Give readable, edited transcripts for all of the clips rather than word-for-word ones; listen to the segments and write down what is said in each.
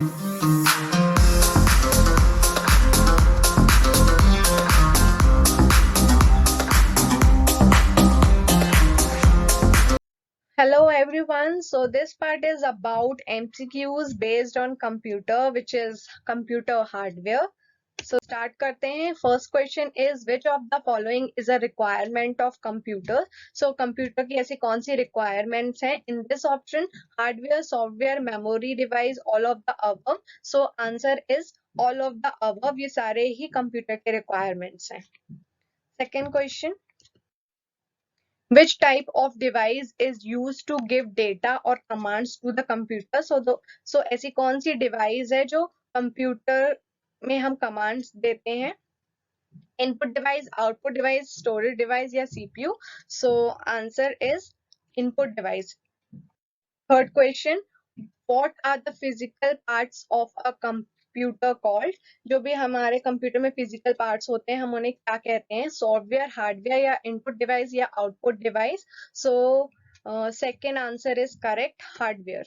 Hello everyone. So this part is about MCQs based on computer, which is computer hardware. So start करते हैं. First question is which of the following is a requirement of computer? So computer की ऐसी कौन सी requirements हैं? In this option, hardware, software, memory device, all of the above. So answer is all of the above. ये सारे ही computer के requirements हैं. Second question. Which type of device is used to give data or commands to the computer? So ऐसी कौन सी device है जो computer में हम commands देते हैं? Input device, output device, storage device या CPU? So answer is input device. Third question. What are the physical parts of a computer called? जो भी हमारे कंप्यूटर में फिजिकल पार्ट्स होते हैं हम उन्हें क्या कहते हैं? सॉफ्टवेयर, हार्डवेयर या इनपुट डिवाइस या output device? So second answer is correct, hardware.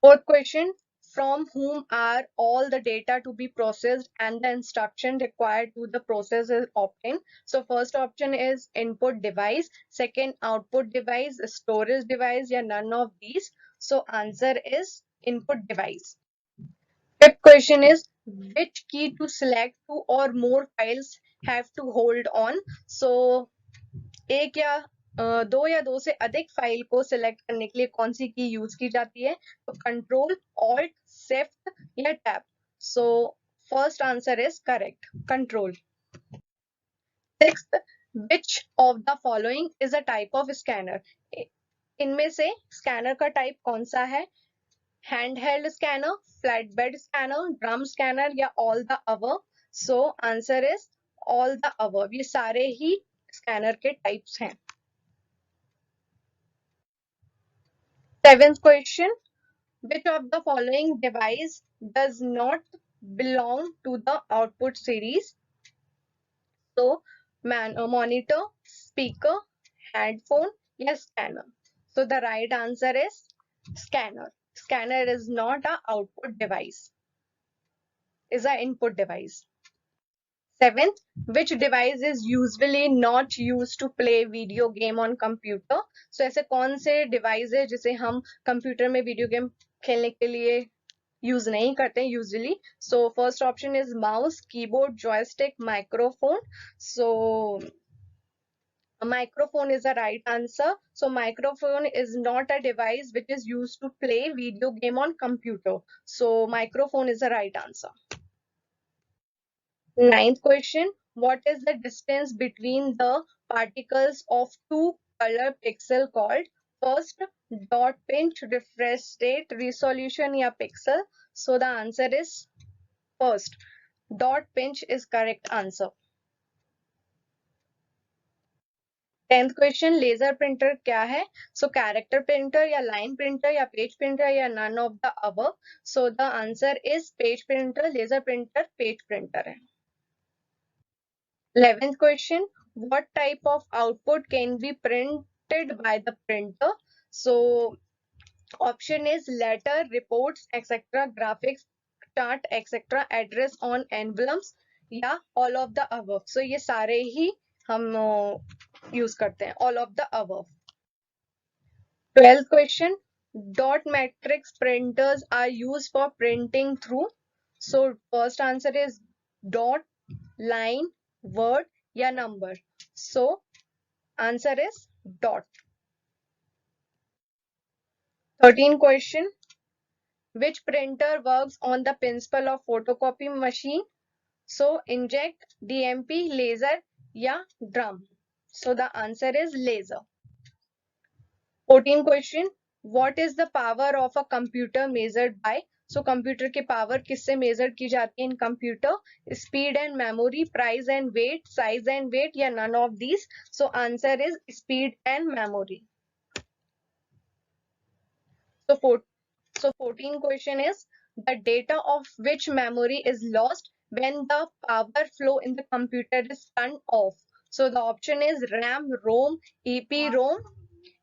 Fourth question. From whom are all the data to be processed and the instruction required to the process is obtained? So first option is input device, second output device, storage device या none of these. So answer is input device. Fifth question is which key to select two or more files have to hold on? So एक या दो या दो से अधिक file को select करने के लिए कौन सी की यूज की जाती है? तो कंट्रोल, ऑल्ट, शिफ्ट या tab. So first answer is correct, control. Sixth, which of the following is a type of scanner? इनमें से स्कैनर का टाइप कौन सा है? Hand held scanner, flat bed scanner, drum scanner या all the above? So answer is all the above. ये सारे ही स्कैनर के टाइप्स हैं. Seventh question. Which of the following device does not belong to the output series? So, monitor, speaker, headphone, yes, scanner. So the right answer is scanner. Scanner is not an output device, is an input device. Seventh, which device is usually not used to play video game on computer? So ऐसे कौन से device है जिसे हम computer में video game खेलने के लिए यूज नहीं करते हैं usually? So first option is mouse, keyboard, joystick, microphone. So microphone is the right answer. So microphone is not a device which is used to play video game on computer. So microphone is the right answer. Ninth question. What is the distance between the particles of two color pixel called? First, dot pinch, refresh rate, resolution या pixel? So the answer is first. Dot pinch is correct answer. 10th question. Laser printer क्या है? So character printer या line printer या page printer या none of the above? So the answer is page printer. Laser printer page printer है. 11th question. What type of output can be printed by the printer? So option is letter, reports, etc., graphics, chart, etc., address on envelopes या all of the above. So ये सारे ही हम use करते हैं, all of the above. 12th question. Dot matrix printers are used for printing through. So first answer is dot, line, word या number. So answer is dot. 13th question. Which printer works on the principle of photocopy machine? So inkjet, DMP, laser या drum. So the answer is laser. 14th question. What is the power of a computer measured by? So computer की power किससे measure की जाती है in computer? Speed and memory, price and weight, size and weight या none of these? So answer is speed and memory. So 14th question is the data of which memory is lost when the power flow in the computer is turned off? So the option is RAM, ROM, EPROM,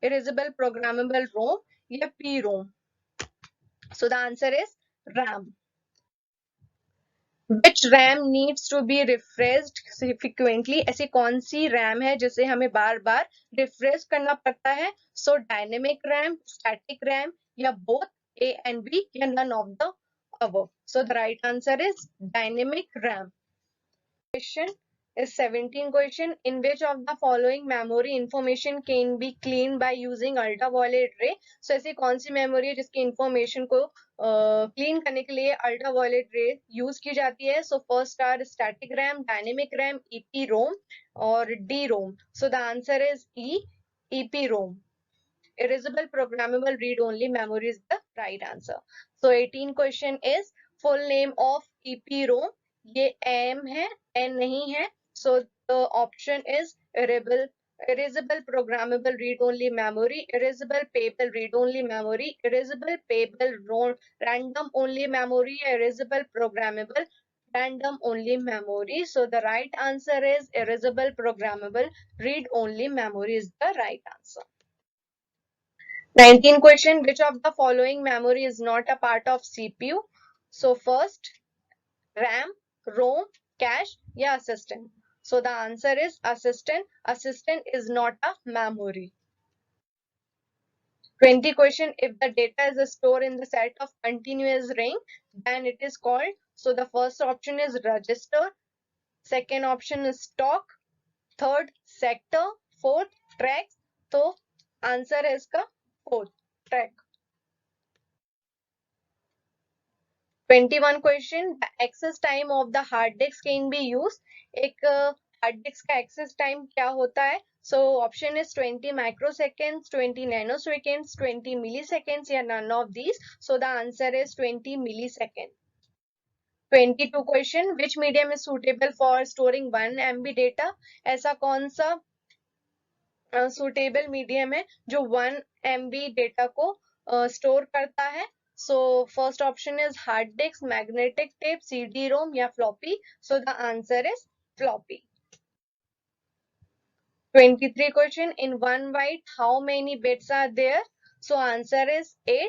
erasable programmable ROM या PROM? So the answer is RAM. Which RAM needs to be refreshed frequently? ऐसी कौन सी RAM है जिसे हमें बार बार refresh करना पड़ता है? So dynamic RAM, static RAM या both A and B या none of the above. So the right answer is dynamic RAM. Question is 17 question. In which of the following memory information can be cleaned by using ultraviolet ray? So ऐसी कौन सी memory है जिसकी information को clean करने के लिए ultraviolet रे use की जाती है? So first are static RAM, dynamic RAM, EP ROM और D ROM. So the answer is E, EP ROM. Erasable programmable read only memory is the right answer. So 18 question is full name of EPROM. ये M है, N नहीं है. So the option is erasable programmable read only memory, erasable payable read only memory, erasable payable random only memory, erasable programmable random only memory. So the right answer is erasable programmable read only memory is the right answer. 19 question, which of the following memory is not a part of CPU? So first, RAM, ROM, cache या assistant. So the answer is assistant. Assistant is not a memory. 20 question, if the data is stored in the set of continuous ring, then it is called. So the first option is register, second option is stock, third sector, fourth track. So answer is का fourth track. 21 question, the access time of the hard disk can be used. एक hard disk का access time क्या होता है? So option is 20 microseconds, 20 nanoseconds, 20 milliseconds या none of these. So the answer is 20 milliseconds. 22 question, which medium is suitable for storing 1 MB data? ऐसा कौन सा suitable medium है जो 1 MB data को store करता है? So first option is hard disk, magnetic tape, CD-ROM या floppy. So the answer is floppy. 23 question, in one byte how many bits are there? So answer is 8.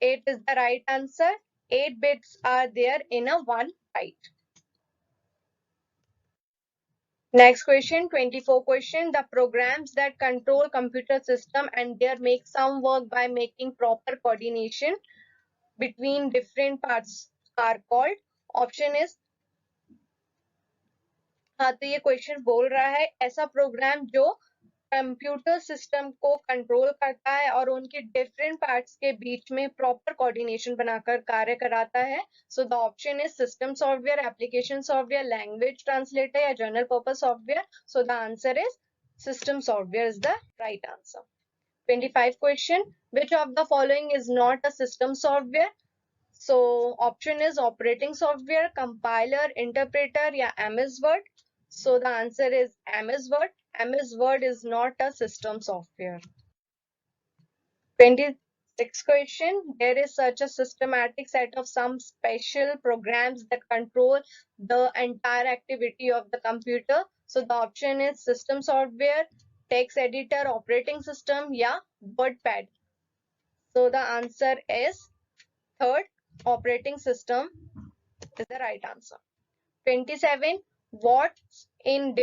8 is the right answer. 8 bits are there in a one byte. Next question, 24 question, the programs that control computer system and there make some work by making proper coordination between different parts are called. Option is, हाँ तो ये question बोल रहा है ऐसा programme जो computer system को control करता है और उनके डिफरेंट पार्ट्स के बीच में प्रॉपर कोऑर्डिनेशन बनाकर कार्य कराता है. So the option is system software, application software, language translator या general purpose software. So the answer is system software is the right answer. 25 question, which of the following is not a system software? So option is operating software, compiler, interpreter या MS Word. So the answer is MS Word. MS Word is not a system software. 26th question, there is such a systematic set of some special programs that control the entire activity of the computer. So the option is system software, text editor, operating system या WordPad. So the answer is third, operating system is the right answer. 27, what's in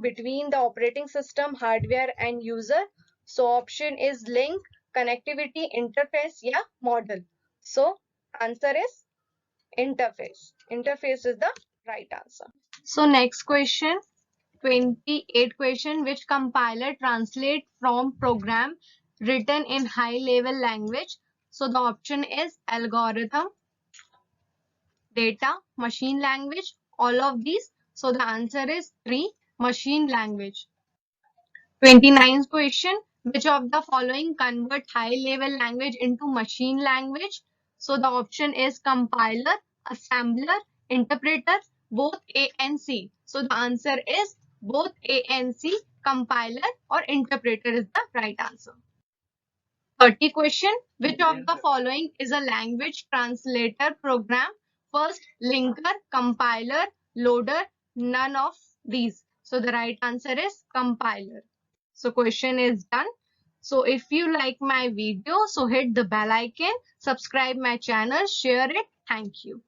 between the operating system, hardware and user? So option is link, connectivity, interface या model. So answer is interface. Interface is the right answer. So next question, 28 question, which compiler translate from program written in high level language? So the option is algorithm, data, machine language, all of these. So the answer is 3, machine language. 29th question, which of the following convert high level language into machine language? So the option is compiler, assembler, interpreter, both A and C. So the answer is both A and C, compiler or interpreter is the right answer. 30 question, which of the following is a language translator program? First, linker, compiler, loader, none of these. So the right answer is compiler. So question is done. So if you like my video, so hit the bell icon, subscribe my channel, share it. Thank you.